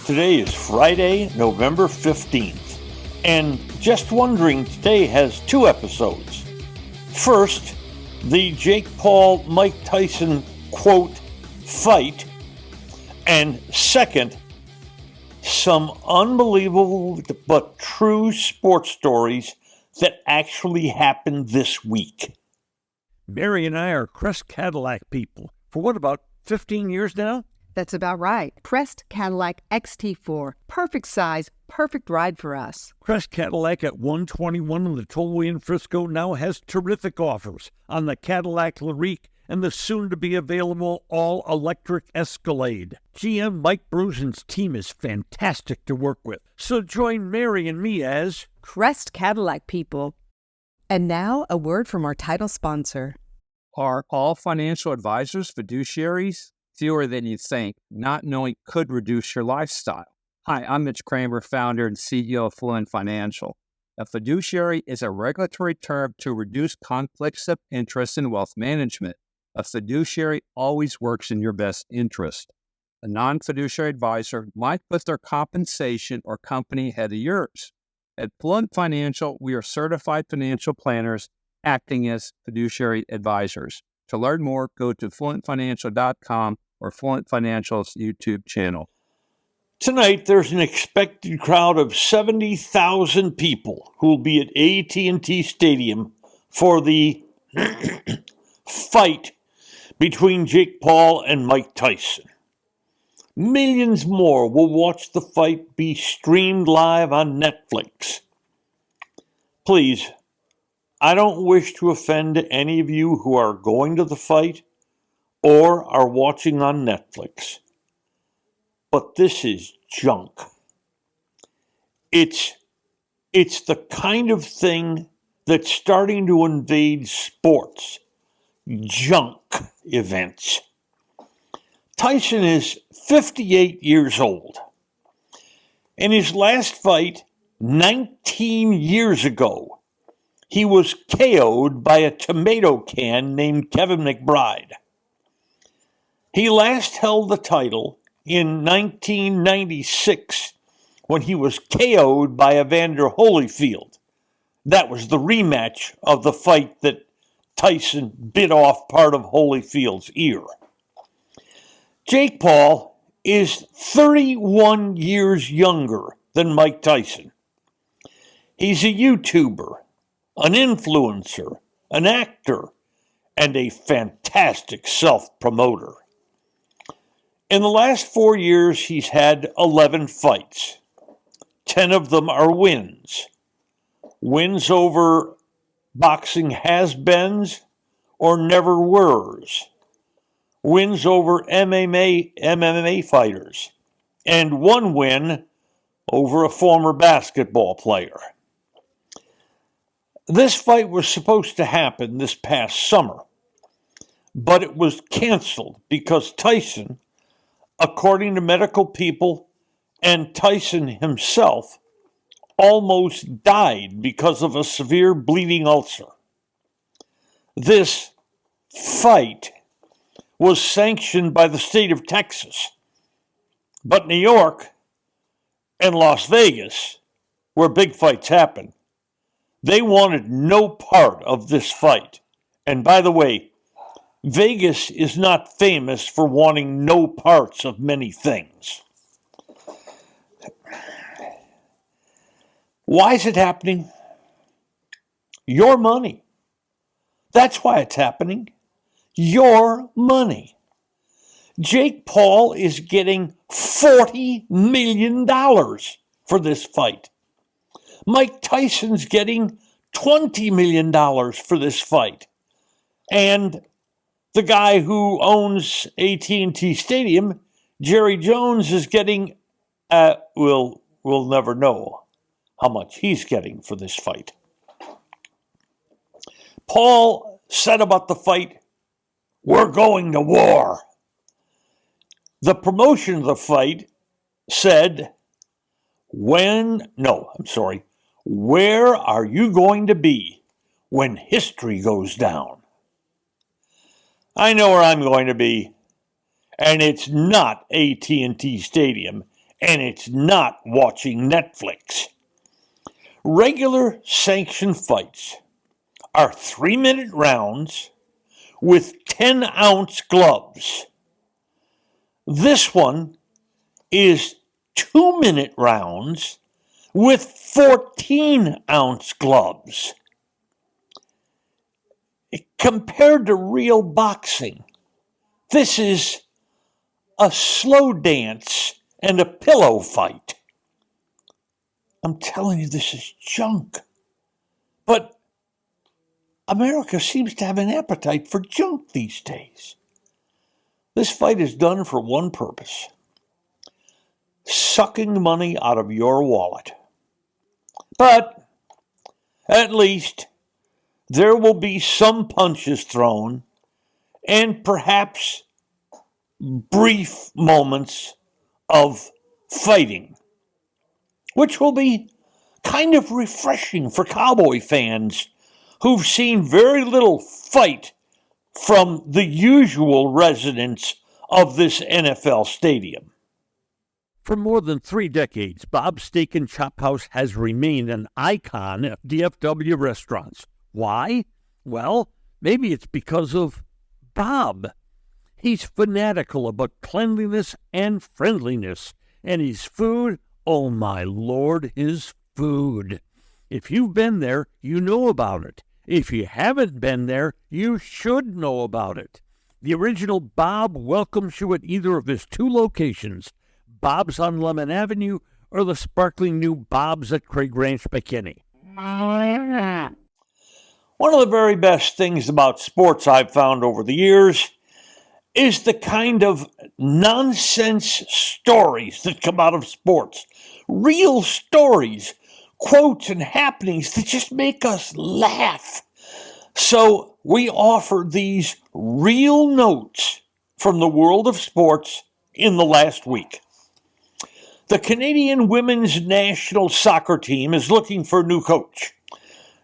Today is Friday, November 15th, and Just Wondering today has two episodes. First, the Jake Paul-Mike Tyson, quote, fight, and second, some unbelievable but true sports stories that actually happened this week. Mary and I are Crest Cadillac people. For what, about 15 years now? That's about right. Crest Cadillac XT4. Perfect size, perfect ride for us. Crest Cadillac at 121 on the Tollway in Frisco now has terrific offers on the Cadillac Lyrique and the soon-to-be available all-electric Escalade. GM Mike Brusen's team is fantastic to work with. So join Mary and me as Crest Cadillac people. And now, a word from our title sponsor. Are all financial advisors fiduciaries? Fewer than you think. Not knowing could reduce your lifestyle. Hi, I'm Mitch Kramer, founder and CEO of Fluent Financial. A fiduciary is a regulatory term to reduce conflicts of interest in wealth management. A fiduciary always works in your best interest. A non-fiduciary advisor might put their compensation or company ahead of yours. At Fluent Financial, we are certified financial planners acting as fiduciary advisors. To learn more, go to fluentfinancial.com or Fluent Financial's YouTube channel. Tonight, there's an expected crowd of 70,000 people who will be at AT&T Stadium for the fight between Jake Paul and Mike Tyson. Millions more will watch the fight be streamed live on Netflix. Please, I don't wish to offend any of you who are going to the fight or are watching on Netflix, but this is junk. It's the kind of thing that's starting to invade sports. Junk events. Tyson is 58 years old. In his last fight, 19 years ago, he was KO'd by a tomato can named Kevin McBride. He last held the title in 1996 when he was KO'd by Evander Holyfield. That was the rematch of the fight that Tyson bit off part of Holyfield's ear. Jake Paul is 31 years younger than Mike Tyson. He's a YouTuber, an influencer, an actor, and a fantastic self-promoter. In the last 4 years, he's had 11 fights. 10 of them are wins. Wins over boxing has-beens or never-weres. Wins over MMA fighters. And one win over a former basketball player. This fight was supposed to happen this past summer, but it was canceled because Tyson, according to medical people and Tyson himself, almost died because of a severe bleeding ulcer. This fight was sanctioned by the state of Texas, but New York and Las Vegas, where big fights happen, they wanted no part of this fight. And by the way, Vegas is not famous for wanting no parts of many things. Why is it happening? Your money. That's why it's happening. Your money. Jake Paul is getting $40 million for this fight. Mike Tyson's getting $20 million for this fight. And the guy who owns AT&T Stadium, Jerry Jones, is getting, we'll never know how much he's getting for this fight. Paul said about the fight, "We're going to war." The promotion of the fight said, where are you going to be when history goes down? I know where I'm going to be, and it's not AT&T Stadium, and it's not watching Netflix. Regular sanctioned fights are 3-minute rounds with 10-ounce gloves. This one is 2-minute rounds with 14-ounce gloves. Compared to real boxing, this is a slow dance and a pillow fight. I'm telling you, this is junk. But America seems to have an appetite for junk these days. This fight is done for one purpose: sucking money out of your wallet. But at least there will be some punches thrown and perhaps brief moments of fighting, which will be kind of refreshing for Cowboy fans who've seen very little fight from the usual residents of this NFL stadium. For more than 3 decades, Bob's Steak and Chop House has remained an icon of DFW restaurants. Why? Well, maybe it's because of Bob. He's fanatical about cleanliness and friendliness, and his food, oh my Lord, his food. If you've been there, you know about it. If you haven't been there, you should know about it. The original Bob welcomes you at either of his 2 locations, Bob's on Lemon Avenue or the sparkling new Bob's at Craig Ranch, McKinney. One of the very best things about sports I've found over the years is the kind of nonsense stories that come out of sports. Real stories, quotes, and happenings that just make us laugh. So we offer these real notes from the world of sports in the last week. The Canadian women's national soccer team is looking for a new coach.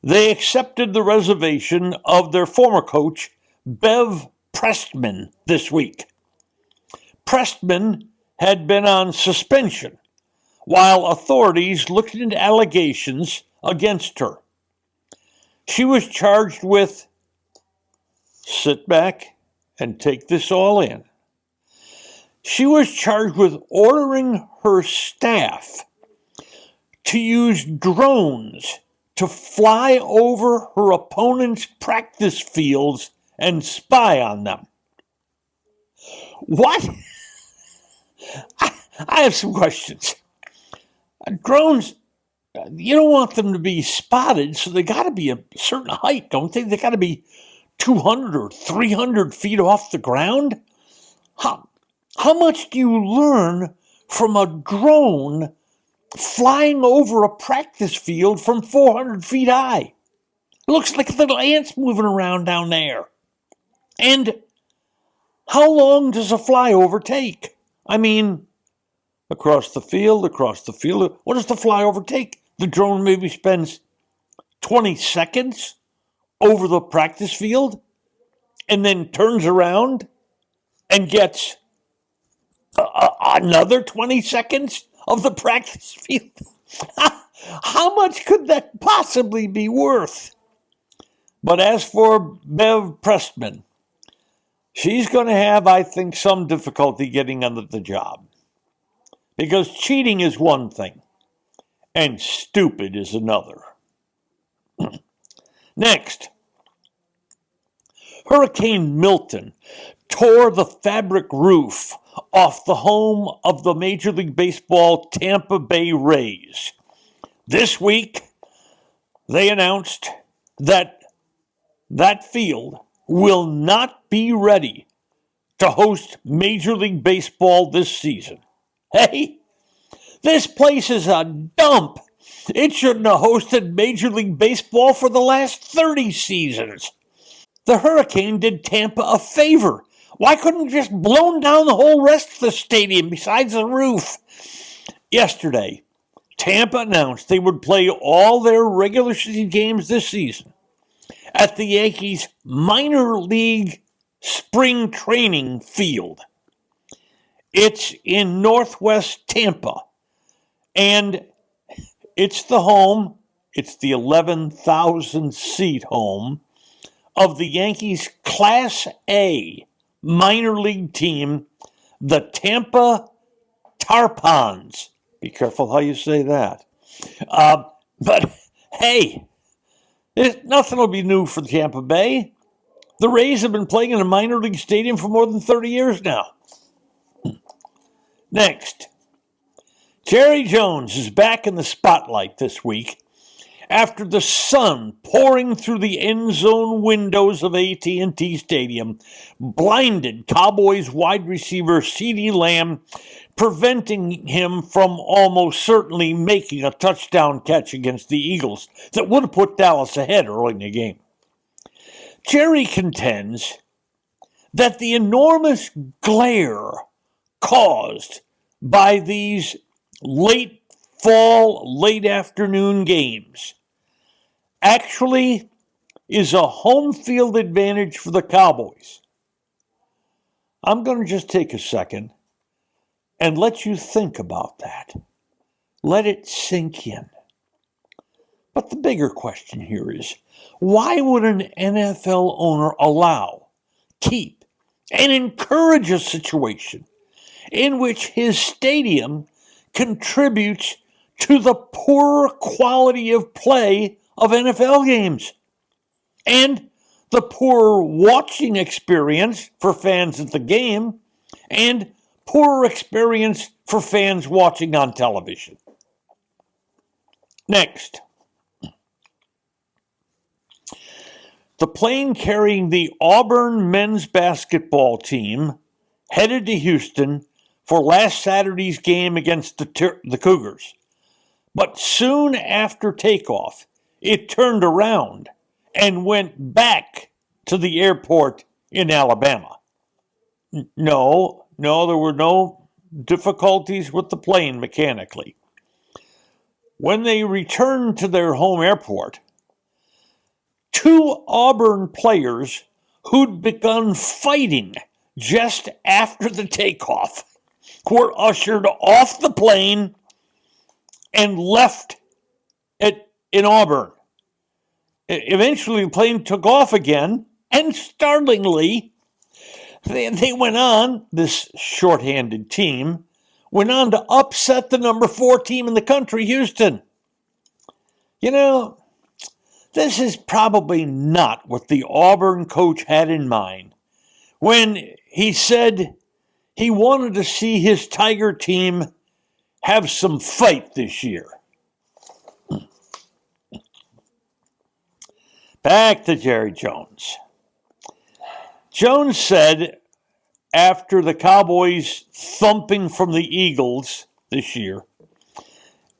They accepted the resignation of their former coach, Bev Prestman, this week. Prestman had been on suspension while authorities looked into allegations against her. She was charged with, sit back and take this all in. She was charged with ordering her staff to use drones to fly over her opponent's practice fields and spy on them. What? I have some questions. Drones, you don't want them to be spotted, so they got to be a certain height, don't they? They got to be 200 or 300 feet off the ground. How much do you learn from a drone flying over a practice field from 400 feet high? It looks like little ants moving around down there. And how long does a flyover take? I mean, across the field. What does the flyover take? The drone maybe spends 20 seconds over the practice field and then turns around and gets another 20 seconds of the practice field. How much could that possibly be worth? But as for Bev Prestman, she's going to have, I think, some difficulty getting under the job. Because cheating is one thing, and stupid is another. Next, Hurricane Milton tore the fabric roof off the home of the Major League Baseball Tampa Bay Rays. This week, they announced that that field will not be ready to host Major League Baseball this season. Hey, this place is a dump. It shouldn't have hosted Major League Baseball for the last 30 seasons. The hurricane did Tampa a favor. Why couldn't it just blown down the whole rest of the stadium besides the roof? Yesterday, Tampa announced they would play all their regular season games this season at the Yankees' minor league spring training field. It's in northwest Tampa, And it's the 11,000 seat home of the Yankees' Class A minor league team, the Tampa Tarpons. Be careful how you say that. But hey, nothing will be new for Tampa Bay. The Rays have been playing in a minor league stadium for more than 30 years now. Next, Jerry Jones is back in the spotlight this week after the sun pouring through the end zone windows of AT&T Stadium blinded Cowboys wide receiver CeeDee Lamb, preventing him from almost certainly making a touchdown catch against the Eagles that would have put Dallas ahead early in the game. Jerry contends that the enormous glare caused by these late fall, late afternoon games actually is a home field advantage for the Cowboys. I'm going to just take a second and let you think about that. Let it sink in. But the bigger question here is, why would an NFL owner allow, keep, and encourage a situation in which his stadium contributes to the poorer quality of play of NFL games and the poorer watching experience for fans at the game and poorer experience for fans watching on television? Next, the plane carrying the Auburn men's basketball team headed to Houston for last Saturday's game against the Cougars. But soon after takeoff, it turned around and went back to the airport in Alabama. No, there were no difficulties with the plane mechanically. When they returned to their home airport, two Auburn players who'd begun fighting just after the takeoff were ushered off the plane and left in Auburn. Eventually, the plane took off again, and startlingly, they went on, this shorthanded team, went on to upset the number 4 team in the country, Houston. You know, this is probably not what the Auburn coach had in mind when he said he wanted to see his Tiger team have some fight this year. Back to Jerry Jones. Jones said after the Cowboys' thumping from the Eagles this year,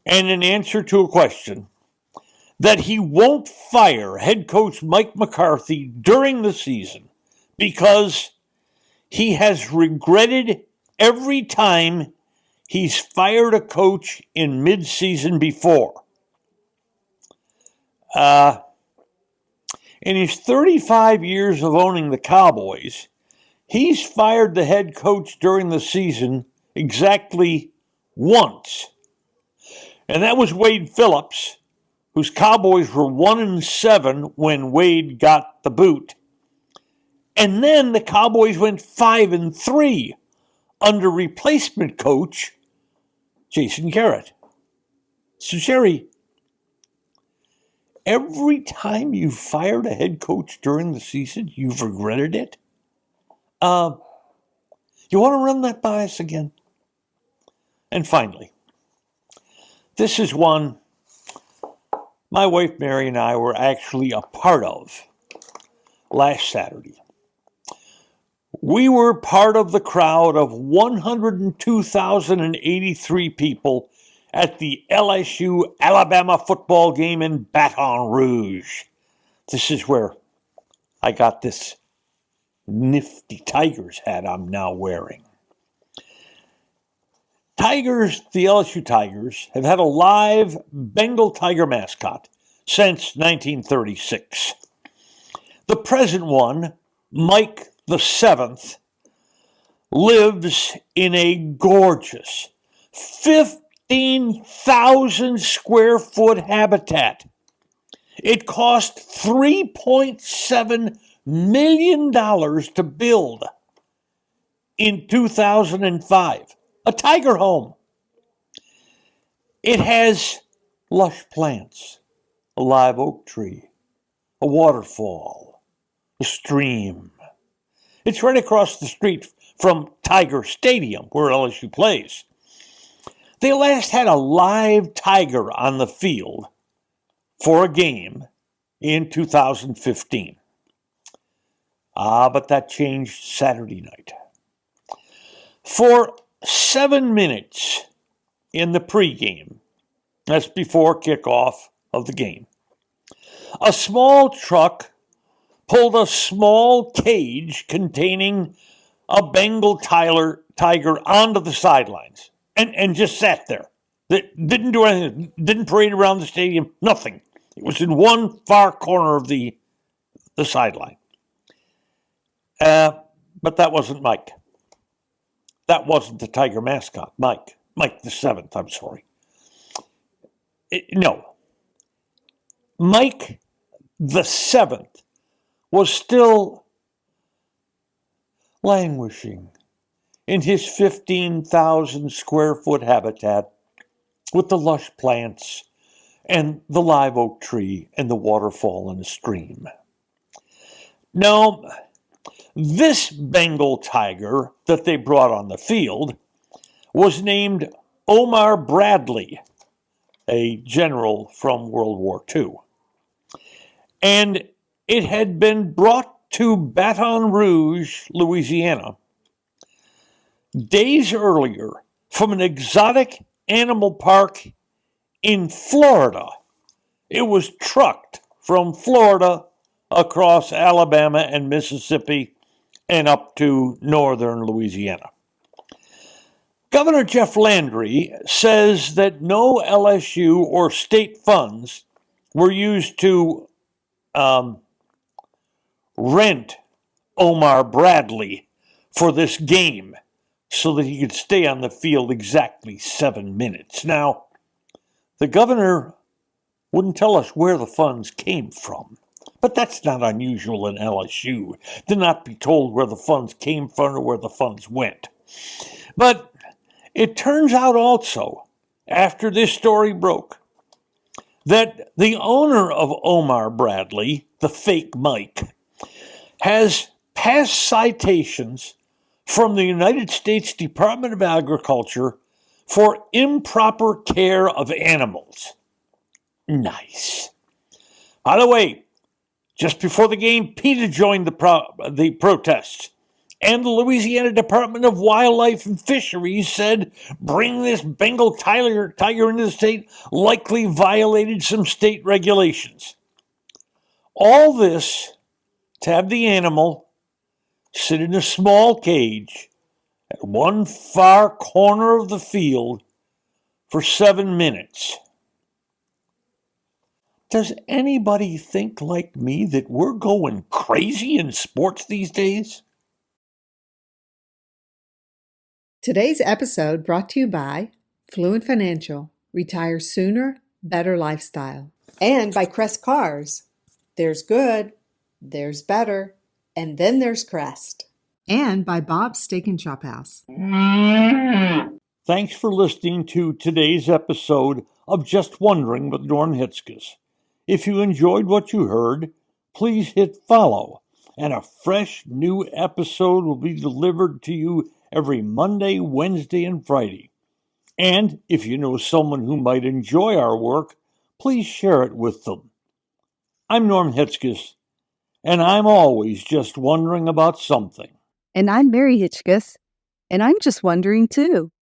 and in answer to a question, that he won't fire head coach Mike McCarthy during the season because he has regretted every time he's fired a coach in midseason before. In his 35 years of owning the Cowboys, he's fired the head coach during the season exactly once. And that was Wade Phillips, whose Cowboys were 1-7 when Wade got the boot. And then the Cowboys went 5-3 under replacement coach Jason Garrett. So, Jerry, every time you fired a head coach during the season, you've regretted it? You want to run that by us again? And finally, this is one my wife Mary and I were actually a part of last Saturday. We were part of the crowd of 102,083 people at the LSU-Alabama football game in Baton Rouge. This is where I got this nifty Tigers hat I'm now wearing. The LSU Tigers, have had a live Bengal tiger mascot since 1936. The present one, Mike the Seventh, lives in a gorgeous 15,000 square foot habitat. It cost $3.7 million to build in 2005. A tiger home. It has lush plants, a live oak tree, a waterfall, a stream. It's right across the street from Tiger Stadium, where LSU plays. They last had a live tiger on the field for a game in 2015. But that changed Saturday night. For 7 minutes in the pregame, that's before kickoff of the game, a small truck pulled a small cage containing a Bengal tiger onto the sidelines and just sat there. It didn't do anything, didn't parade around the stadium, nothing. It was in one far corner of the sideline. But that wasn't Mike. That wasn't the Tiger mascot, Mike. Mike the 7th, I'm sorry. No. Mike the 7th was still languishing in his 15,000 square foot habitat with the lush plants and the live oak tree and the waterfall and the stream. No, this Bengal tiger that they brought on the field was named Omar Bradley, a general from World War II. And it had been brought to Baton Rouge, Louisiana, days earlier from an exotic animal park in Florida. It was trucked from Florida across Alabama and Mississippi and up to northern Louisiana. Governor Jeff Landry says that no LSU or state funds were used to rent Omar Bradley for this game so that he could stay on the field exactly 7 minutes. Now, the governor wouldn't tell us where the funds came from, but that's not unusual in LSU to not be told where the funds came from or where the funds went. But it turns out also, after this story broke, that the owner of Omar Bradley, the fake Mike, has passed citations from the United States Department of Agriculture for improper care of animals. Nice. By the way, just before the game, PETA joined the protests. And the Louisiana Department of Wildlife and Fisheries said bringing this Bengal tiger into the state likely violated some state regulations. All this to have the animal sit in a small cage at one far corner of the field for 7 minutes. Does anybody think like me that we're going crazy in sports these days? Today's episode brought to you by Fluent Financial, Retire Sooner, Better Lifestyle. And by Crest Cars. There's good, there's better, and then there's Crest. And by Bob's Steak and Chop House. Thanks for listening to today's episode of Just Wondering with Norm Hitzges. If you enjoyed what you heard, please hit follow, and a fresh new episode will be delivered to you every Monday, Wednesday, and Friday. And if you know someone who might enjoy our work, please share it with them. I'm Norm Hitzges, and I'm always just wondering about something. And I'm Mary Hitchkus, and I'm just wondering too.